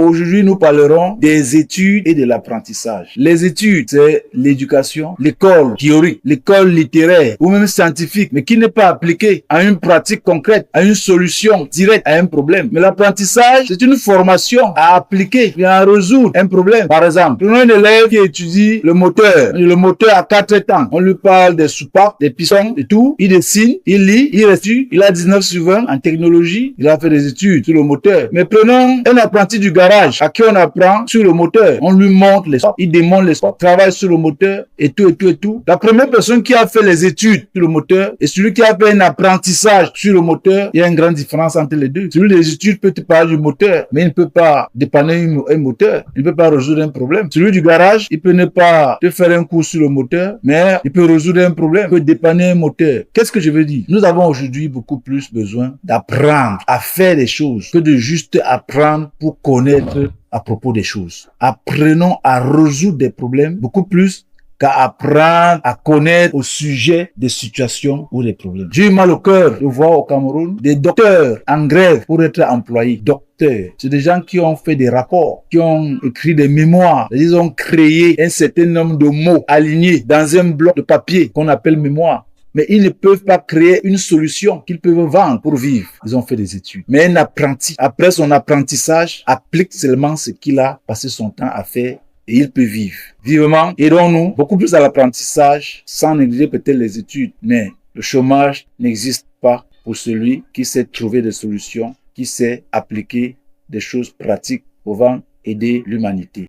Aujourd'hui, nous parlerons des études et de l'apprentissage. Les études, c'est l'éducation, l'école théorique, l'école littéraire ou même scientifique, mais qui n'est pas appliquée à une pratique concrète, à une solution directe à un problème. Mais l'apprentissage, c'est une formation à appliquer et à résoudre un problème. Par exemple, prenons un élève qui étudie le moteur. Le moteur a 4 temps. On lui parle des soupapes, des pistons et tout. Il dessine, il lit, il restitue. Il a 19 sur 20 en technologie. Il a fait des études sur le moteur. Mais prenons un apprenti du garage à qui on apprend sur le moteur. On lui montre les stops, il démonte les stops, travaille sur le moteur et tout. La première personne qui a fait les études sur le moteur et celui qui a fait un apprentissage sur le moteur, il y a une grande différence entre les deux. Celui des études peut te parler du moteur, mais il ne peut pas dépanner un moteur. Il ne peut pas résoudre un problème. Celui du garage, il peut ne pas te faire un cours sur le moteur, mais il peut résoudre un problème, il peut dépanner un moteur. Qu'est-ce que je veux dire? Nous avons aujourd'hui beaucoup plus besoin d'apprendre à faire des choses que de juste apprendre pour connaître à propos des choses. Apprenons à résoudre des problèmes beaucoup plus qu'à apprendre à connaître au sujet des situations ou des problèmes. J'ai eu mal au cœur de voir au Cameroun des docteurs en grève pour être employés. Docteurs, c'est des gens qui ont fait des rapports, qui ont écrit des mémoires. Ils ont créé un certain nombre de mots alignés dans un bloc de papier qu'on appelle mémoire. Mais ils ne peuvent pas créer une solution qu'ils peuvent vendre pour vivre. Ils ont fait des études. Mais un apprenti, après son apprentissage, applique seulement ce qu'il a passé son temps à faire et il peut vivre. Vivement, aidons-nous beaucoup plus à l'apprentissage sans négliger peut-être les études. Mais le chômage n'existe pas pour celui qui sait trouver des solutions, qui sait appliquer des choses pratiques pouvant aider l'humanité.